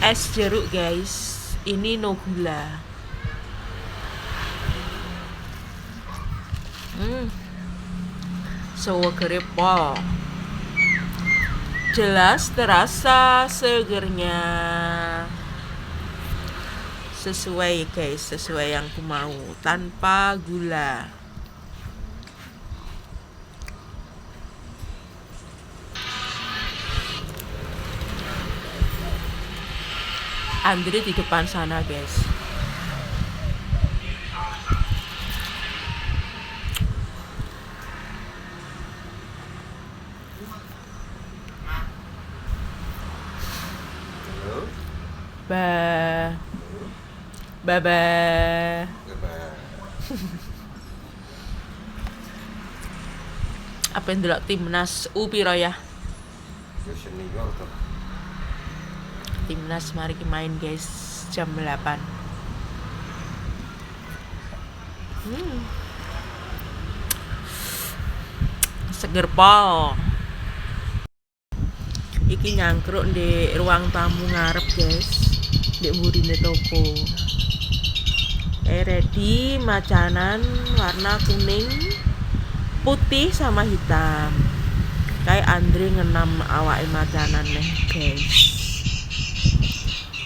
Es jeruk guys, ini no gula. Seger pol. Jelas terasa segernya. Sesuai guys, sesuai yang aku mau, tanpa gula. Andre di depan sana guys. Baba. Apa yang delok timnas piro ya? Timnas mari main guys jam 8. Seger pol. Iki nyangkruk di ruang tamu ngarep guys, di mburine toko. Ready macanan warna kuning, putih sama hitam. Kayak Andre ngenam awake macanan nih guys.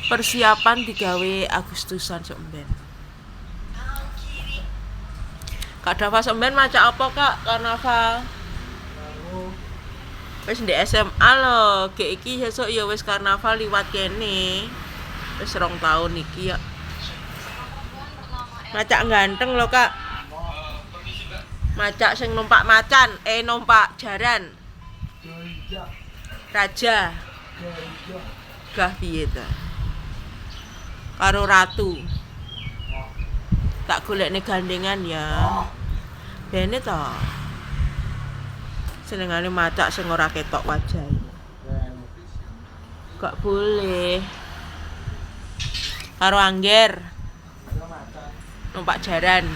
Persiapan digawe Agustusan sok mben. Kak Dava sok mben maca apa Kak karnaval? Wis di SMA lho, gek iki sesuk ya wis karnaval liwat kene. Wis 2 tahun iki ya. Macak ganteng lho Kak. Macak sing numpak macan, numpak jaran. Raja. Gah piye ta? Karo ratu. Tak golekne gandengan ya. Bene to. Senengane macak sing ora ketok wajahe. Gak boleh. Karo Angger. Numpak jaran.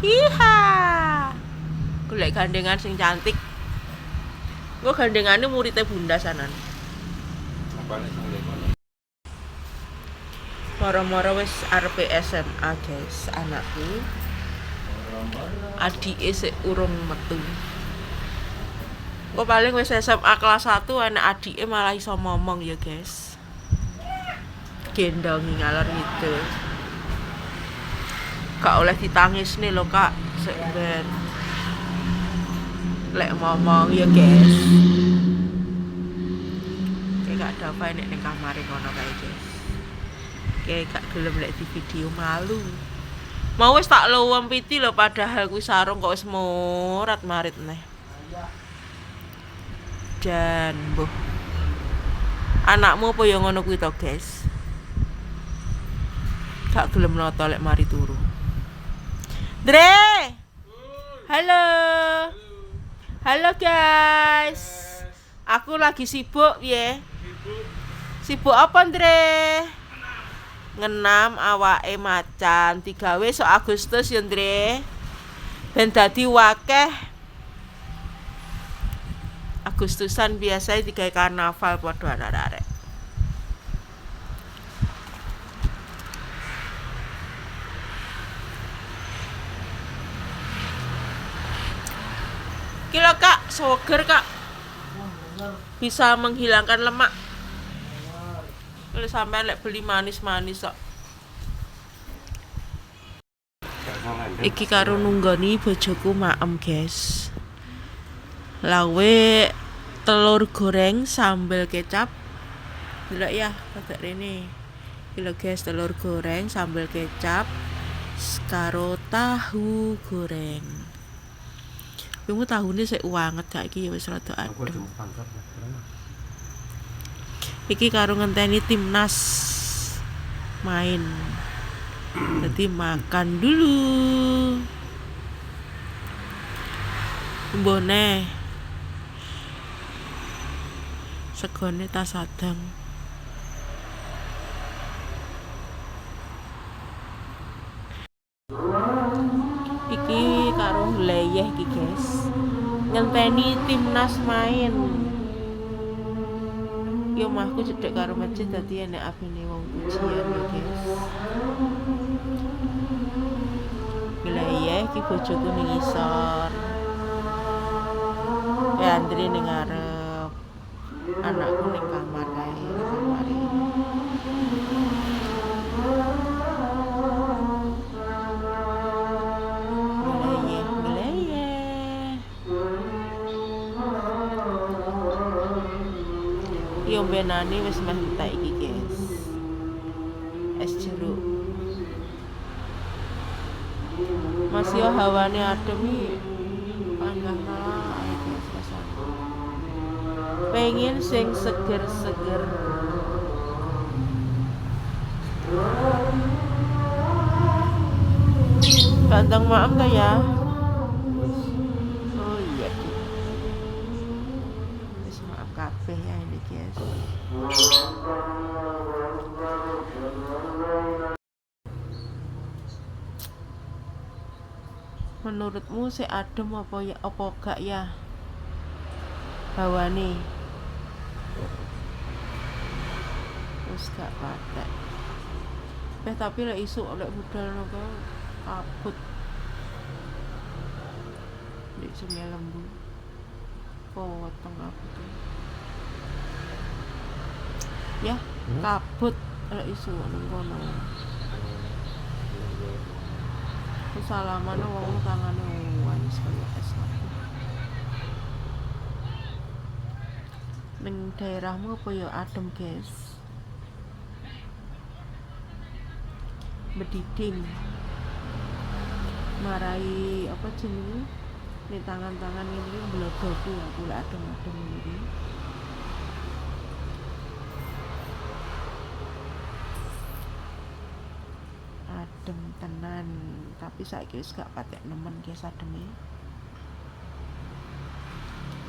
Hiha. Golek gandengan sing cantik. Engko gandengane muridé Bunda sanan. Moro-moro wis arep SMA guys, anakku. Adike sik urung metu. Engko paling wis SMA kelas 1 anak adike malah iso ngomong ya guys. Gendongi ngalor ngidul. Gak oleh ditangis nih lo Kak, sik ben. Lek ngomong ya guys. Kayak gak Dava nek ning kamare ngono kae guys. Kayak gak gelem lek di video malu. Mau wis tak luwem piti lho padahal kuwi sarung kok wis murat marit neh. Dan mbuh. Anakmu apa ya ngono kuwi to guys? Gak gelem noto lek mari turu. Dre. Halo. Halo guys. Aku lagi sibuk piye? Sibuk apa, Dre? Ngenam awake macan digawe sok Agustus ya, Dre. Ben dadi wakeh. Agustusan biasanya digawe karnaval padha arek-arek. Kilo Kak, seger Kak. Bisa menghilangkan lemak. Kalau sampai lek beli manis-manis kok. Iki karo nunggoni bojoku maem, guys. Lawe telur goreng sambal kecap. Delok ya, agak rene. Iki lho guys, telur goreng sambal kecap karo tahu goreng. Kamu tahune sik wanget gak iki wis rada adem. Iki karo ngenteni timnas main. Jadi makan dulu. Mbone. Segone tas sadang. Iki karo leyeh iki guys. Ngenteni timnas main. Yo omahku cedhek karo masjid dadi enek apine wong pujian ya guys. Gila iya iki bojoku ning isor. Andre ning ngarep. Anakku ning kamar kae kamare. Yo benane wis meh entek iki guys. Es jeruk. Masih yo hawane adem iki. Panjangna ae guys rasane. Pengen sing seger-seger. Kandang maaf ta ya? Oh iya. Wis maaf kabeh ya ini guys. Menurutmu sik adem apa ya apa gak ya? Hawane. Wis gak patek. Tapi lek isuk lek budal nopo kabut. Di Sungai Lembu. Potong kabut. Ya, kabut lek isuk ning kono. Salaman wong tangane wis kaya es kabeh. Ning daerahmu apa ya adem, guys? Bediding. Marai apa jenenge? Ning tangan-tangan ini mblodoku aku lek adem-adem iki. Adem tenan, tapi saiki wis gak patek nemen guys ademe.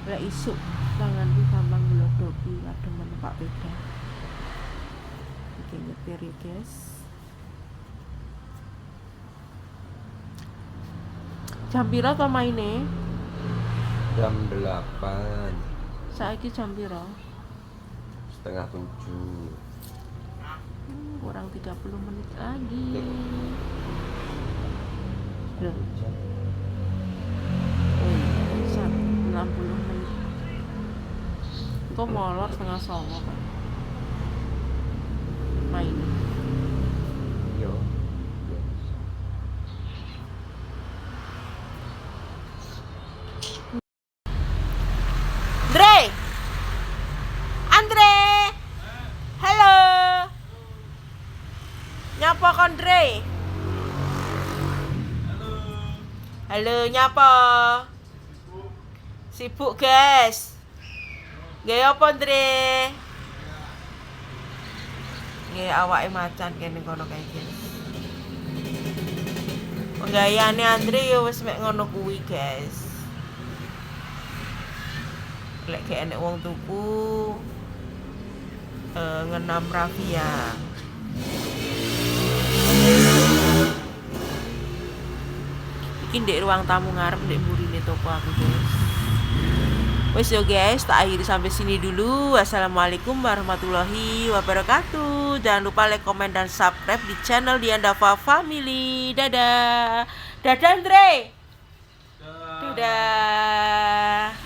Lek isuk tanganku gampang mblodoki ademen Pak beda. Iki nyetir ya guys. Jam pira to maine? Jam 8. Saiki jam pira? 6:30. Kurang 30 menit lagi. Loh. Oh iya, 60 menit. Kok molor 8:30 kan? Main. Yo. Andre. Halo. Nyapa kon, Dre? Halo, nyapa? Sibuk, guys. Gaya apa, Dre? Nggih awake macan kene kono kae, guys. Penggayane Andre yo wis mek ngono kuwi, guys. Lek gak enek wong tuku ngenam rafia. Iki ndek ruang tamu ngarep ndek mburine toko aku, guys. Wes yo guys, tak akhiri sampai sini dulu. Wassalamualaikum warahmatullahi wabarakatuh. Jangan lupa like, komen, dan subscribe di channel Diandava Family. Dadah. Dadah Andre. Dadah.